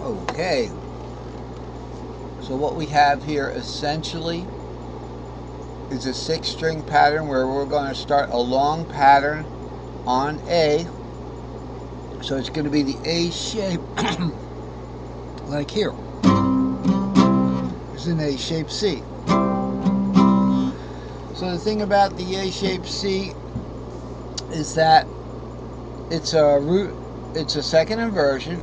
Okay, so what we have here essentially is a 6-string pattern where we're going to start a long pattern on A. So it's going to be the A shape, like here. It's an A shaped C. So the thing about the A shaped C is that it's a second inversion,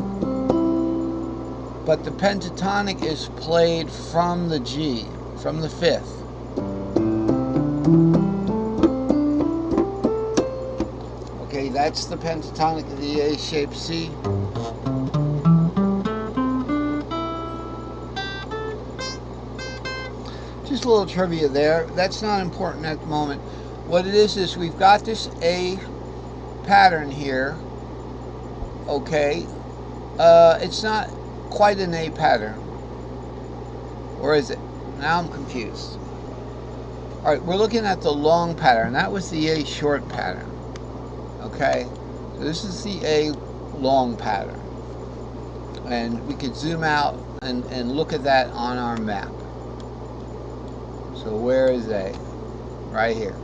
but the pentatonic is played from the G, from the 5th. Okay, that's the pentatonic of the A-shaped C. Just a little trivia there. That's not important at the moment. What it is we've got this A pattern here. Okay, it's not quite an A pattern. Or is it? Now I'm confused. All right, we're looking at the long pattern. That was the A short pattern. Okay, so this is the A long pattern. And we could zoom out and look at that on our map. So where is A? Right here.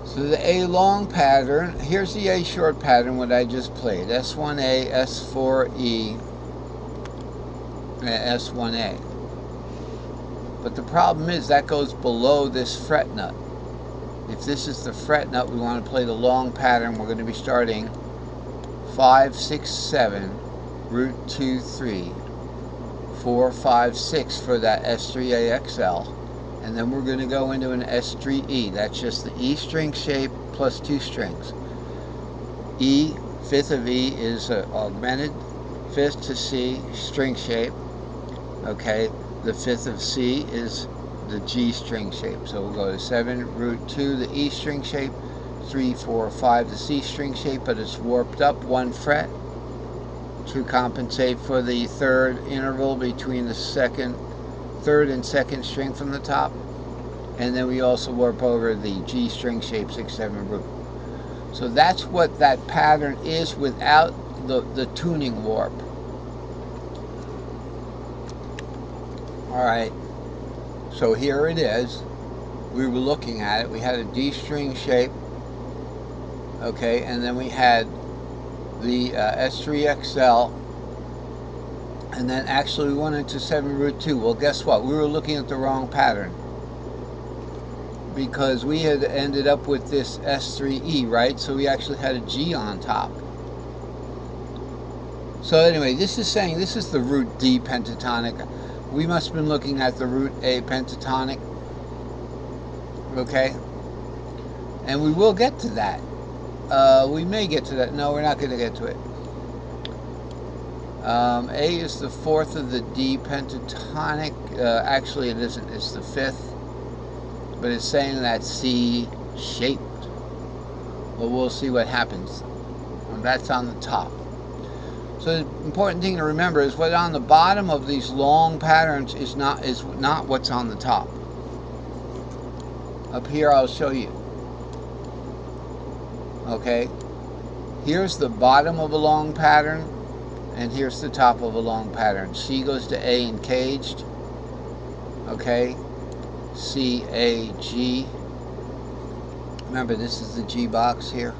So the A long pattern, here's the A short pattern, what I just played. S1A, S4E, and S1A. But the problem is that goes below this fret nut. If this is the fret nut, we want to play the long pattern. We're going to be starting 5, 6, 7, root 2, 3, 4, 5, 6 for that S3AXL. And then we're going to go into an S3E. That's just the E string shape plus 2 strings. E, 5th of E is an augmented 5th to C string shape. Okay, the 5th of C is the G string shape. So we'll go to 7, root 2, the E string shape, 3, 4, 5, the C string shape, but it's warped up 1 fret to compensate for the third interval between the third and second string from the top. And then we also warp over the G string shape 6, 7 root. So that's what that pattern is without the tuning warp. Alright, so here it is. We were looking at it. We had a D string shape. Okay, and then we had the S3XL. And then actually we went into 7 root 2. Well, guess what? We were looking at the wrong pattern. Because we had ended up with this S3E, right? So we actually had a G on top. So anyway, this is saying this is the root D pentatonic. We must have been looking at the root A pentatonic. Okay? And we will get to that. We may get to that. No, we're not going to get to it. A is the 4th of the D pentatonic. Actually, it isn't. It's the 5th. But it's saying that C shaped. Well, we'll see what happens. And that's on the top. So the important thing to remember is what on the bottom of these long patterns is not what's on the top. Up here I'll show you. Okay? Here's the bottom of a long pattern, and here's the top of a long pattern. C goes to A and caged. Okay? C, A, G. Remember, this is the G box here.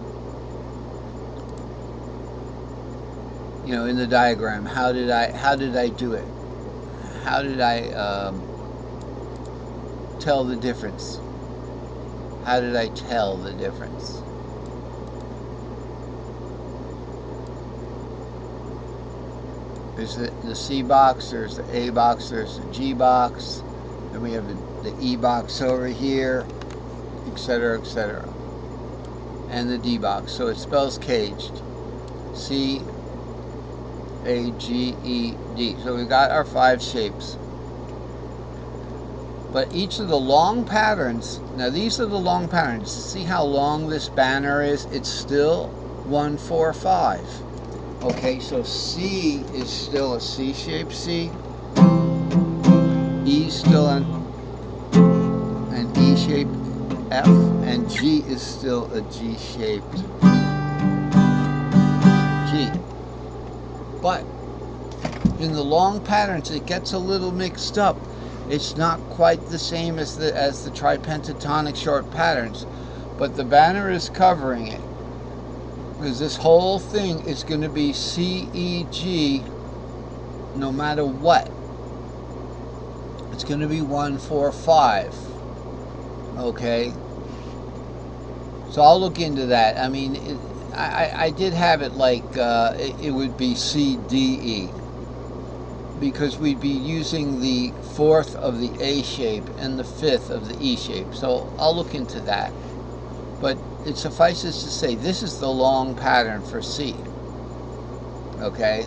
You know, in the diagram, how did I do it? How did I tell the difference? How did I tell the difference? There's the C box, there's the A box, there's the G box, then we have the E box over here, etc., etc. And the D box. So it spells caged. C, A, G, E, D. So we've got our 5 shapes. But each of the long patterns, now these are the long patterns. See how long this banner is? It's still 1, 4, 5. Okay, so C is still a C-shaped C. E is still an E-shaped F. And G is still a G-shaped G. But in the long patterns, it gets a little mixed up. It's not quite the same as the tripentatonic short patterns, but the banner is covering it, because this whole thing is going to be C, E, G, no matter what. It's going to be 1, 4, 5. Okay? So I'll look into that. I mean, I did have it like it would be C, D, E, because we'd be using the 4th of the A shape and the 5th of the E shape. So I'll look into that. But it suffices to say this is the long pattern for C. Okay?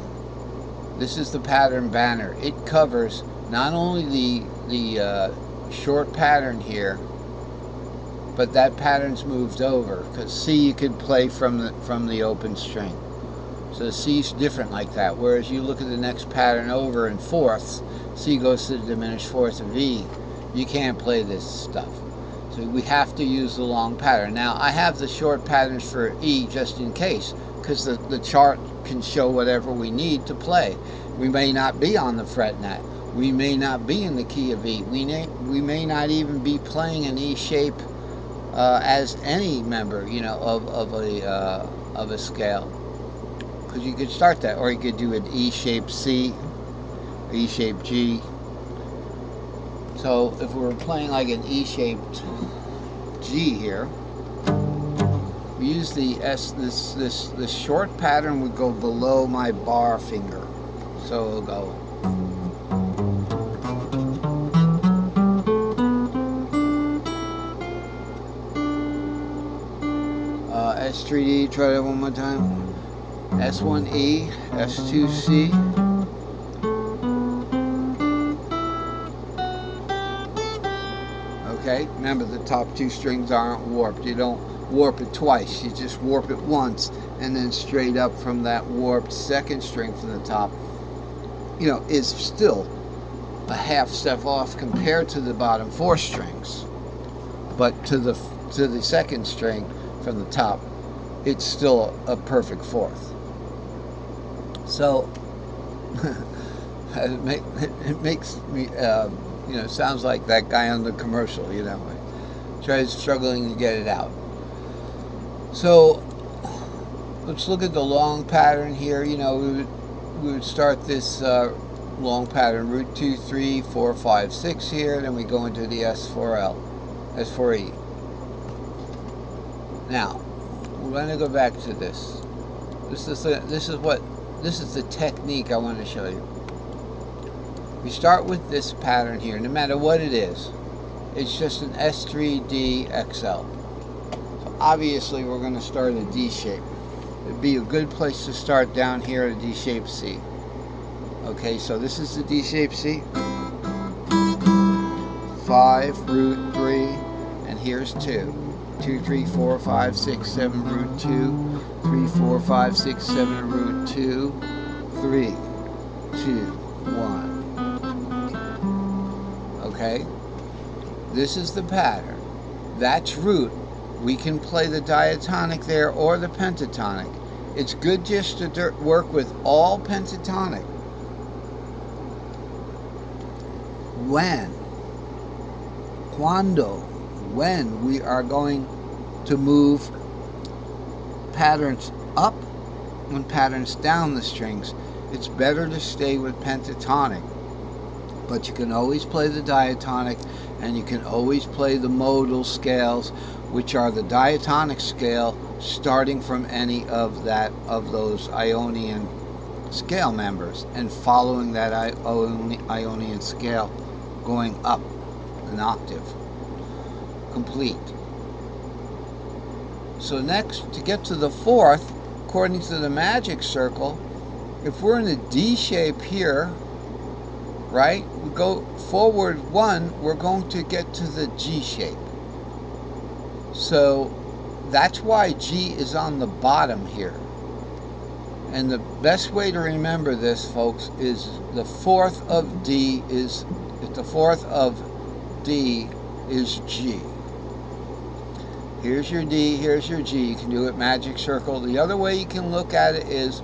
This is the pattern banner. It covers not only the short pattern here, but that pattern's moved over, because C you could play from the open string. So C's different like that. Whereas you look at the next pattern over in fourths, C goes to the diminished fourth of E. You can't play this stuff. So we have to use the long pattern. Now I have the short patterns for E just in case, because the chart can show whatever we need to play. We may not be on the fret net. We may not be in the key of E. We may not even be playing an E shape as any member, you know, of a scale. Because you could start that, or you could do an E shaped C, E shaped G. So if we were playing like an E shaped G here, we use the S. This short pattern would go below my bar finger, so it'll go. S3D, try that one more time. S1E, S2C. Okay, remember the top two strings aren't warped. You don't warp it twice. You just warp it once, and then straight up from that warped second string from the top, you know, is still a half step off compared to the bottom four strings. But to the second string from the top, it's still a perfect fourth. So it makes me, you know, sounds like that guy on the commercial, you know, struggling to get it out. So let's look at the long pattern here. You know, we would start this long pattern, root 2, 3, 4, 5, 6 here, then we go into the S4L, S4E. Now, we're going to go back to this. This is the technique I want to show you. We start with this pattern here, no matter what it is. It's just an S3D XL. So obviously we're going to start a D shape. It'd be a good place to start down here at a D shape C. Okay, so this is the D shape C. 5, root 3, and here's 2. 2, 3, 4, 5, 6, 7, root 2, 3, 4, 5, 6, 7, root 2, 3, 2, 1. Okay? This is the pattern. That's root. We can play the diatonic there or the pentatonic. It's good just to work with all pentatonic. When we are going to move patterns up and patterns down the strings, it's better to stay with pentatonic. But you can always play the diatonic, and you can always play the modal scales, which are the diatonic scale starting from any of those Ionian scale members and following that Ionian scale going up an octave. Complete. So next, to get to the fourth, according to the magic circle, if we're in a D shape here, right, we go forward 1, we're going to get to the G shape. So that's why G is on the bottom here. And the best way to remember this, folks, is the fourth of D is G. Here's your D, here's your G. You can do it magic circle. The other way you can look at it is